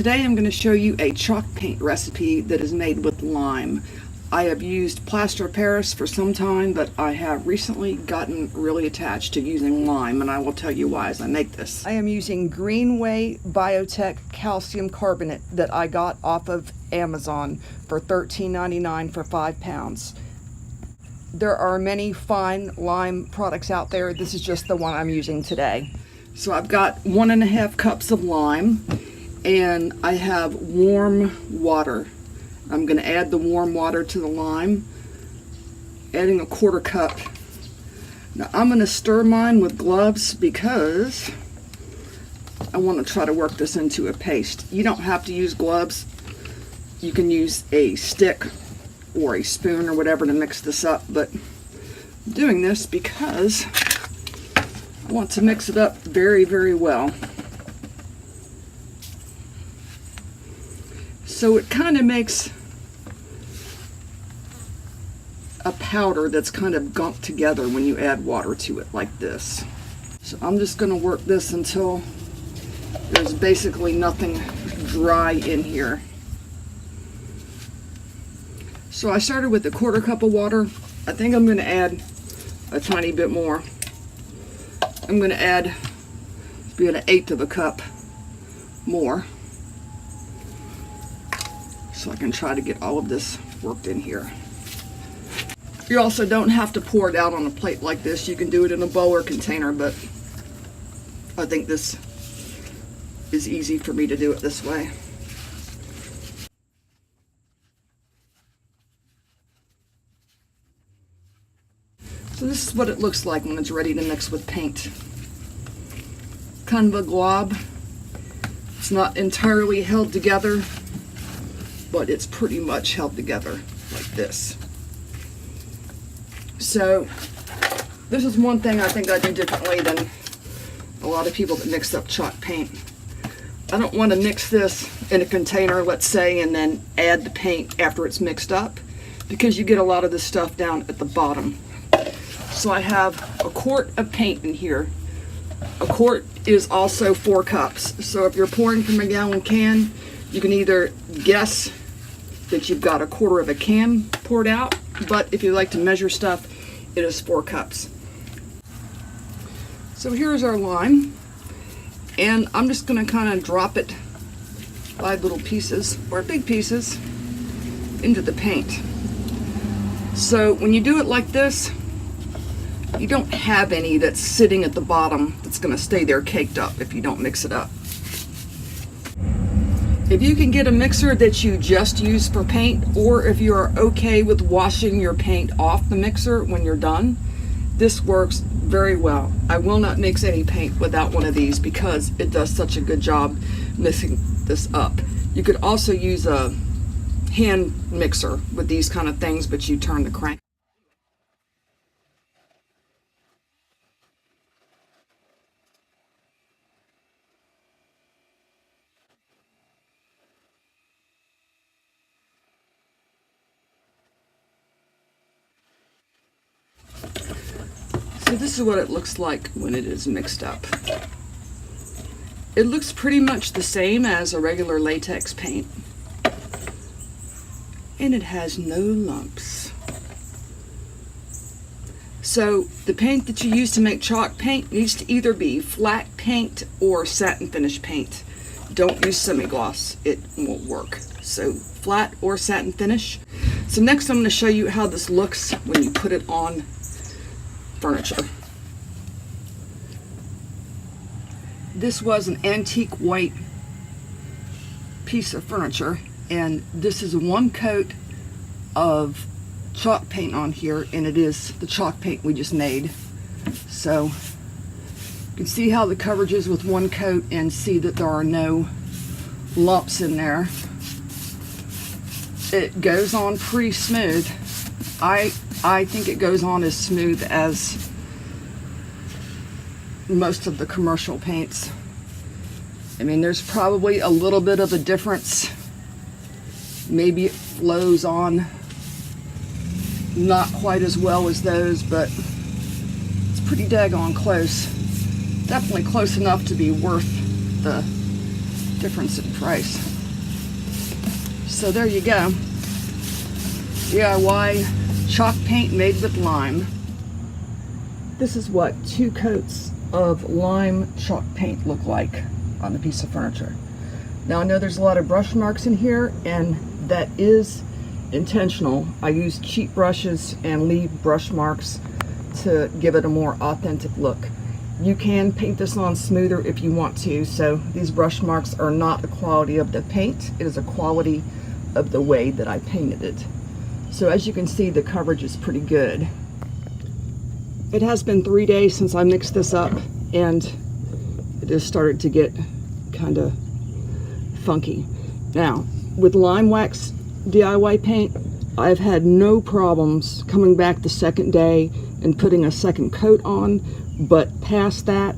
Today I'm going to show you a chalk paint recipe that is made with lime. I have used plaster of Paris for some time, but I have recently gotten really attached to using lime, and I will tell you why as I make this. I am using Greenway Biotech calcium carbonate that I got off of Amazon for $13.99 for 5 pounds. There are many fine lime products out there. This is just the one I'm using today. So I've got 1.5 cups of lime, and I have warm water. I'm going to add the warm water to the lime, adding 1/4 cup. Now I'm going to stir mine with gloves because I want to try to work this into a paste. You don't have to use gloves. You can use a stick or a spoon or whatever to mix this up, but I'm doing this because I want to mix it up very, very well. So it kind of makes a powder that's kind of gunked together when you add water to it like this. So I'm just going to work this until there's basically nothing dry in here. So I started with 1/4 cup of water. I think I'm going to add a tiny bit more. I'm going to add about 1/8 of a cup more, so I can try to get all of this worked in here. You also don't have to pour it out on a plate like this. You can do it in a bowl or container, but I think this is easy for me to do it this way. So this is what it looks like when it's ready to mix with paint. Kind of a glob. It's not entirely held together, but it's pretty much held together like this. So this is one thing I think I do differently than a lot of people that mix up chalk paint. I don't want to mix this in a container, let's say, and then add the paint after it's mixed up, because you get a lot of this stuff down at the bottom. So I have 1 quart of paint in here. 1 quart is also 4 cups. So if you're pouring from a gallon can, you can either guess that you've got 1/4 of a can poured out, but if you like to measure stuff, it is 4 cups. So here's our lime, and I'm just going to kind of drop it by little pieces or big pieces into the paint. So when you do it like this, you don't have any that's sitting at the bottom that's going to stay there caked up if you don't mix it up. If you can get a mixer that you just use for paint, or if you are okay with washing your paint off the mixer when you're done, this works very well. I will not mix any paint without one of these because it does such a good job mixing this up. You could also use a hand mixer with these kind of things, but you turn the crank. So this is what it looks like when it is mixed up. It looks pretty much the same as a regular latex paint, and it has no lumps. So the paint that you use to make chalk paint needs to either be flat paint or satin finish paint. Don't use semi-gloss, it won't work. So flat or satin finish. So next I'm going to show you how this looks when you put it on furniture. This was an antique white piece of furniture, and this is 1 coat of chalk paint on here, and it is the chalk paint we just made. So you can see how the coverage is with 1 coat and see that there are no lumps in there. It goes on pretty smooth. I think it goes on as smooth as most of the commercial paints. I mean, there's probably a little bit of a difference. Maybe it flows on not quite as well as those, but it's pretty daggone close. Definitely close enough to be worth the difference in price. So there you go. DIY chalk paint made with lime. This is what 2 coats of lime chalk paint look like on a piece of furniture. Now I know there's a lot of brush marks in here, and that is intentional. I use cheap brushes and leave brush marks to give it a more authentic look. You can paint this on smoother if you want to, so these brush marks are not a quality of the paint, it is a quality of the way that I painted it. So as you can see, the coverage is pretty good. It has been 3 days since I mixed this up, and it has started to get kind of funky. Now, with lime wax DIY paint, I've had no problems coming back the second day and putting a second coat on, but past that,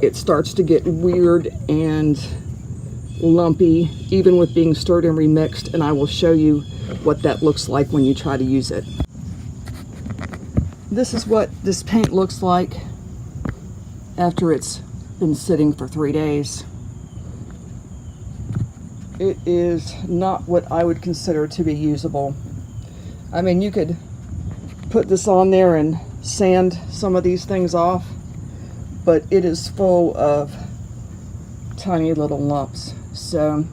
it starts to get weird and lumpy, even with being stirred and remixed, and I will show you what that looks like when you try to use it. This is what this paint looks like after it's been sitting for 3 days. It is not what I would consider to be usable. I mean, you could put this on there and sand some of these things off, but it is full of tiny little lumps. So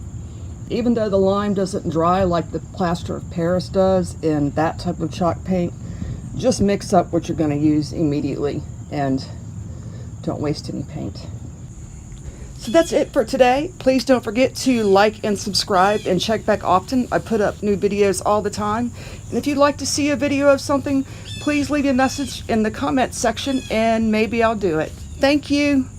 even though the lime doesn't dry like the plaster of Paris does in that type of chalk paint, just mix up what you're going to use immediately and don't waste any paint. So that's it for today. Please don't forget to like and subscribe and check back often. I put up new videos all the time. And if you'd like to see a video of something, please leave a message in the comment section and maybe I'll do it. Thank you.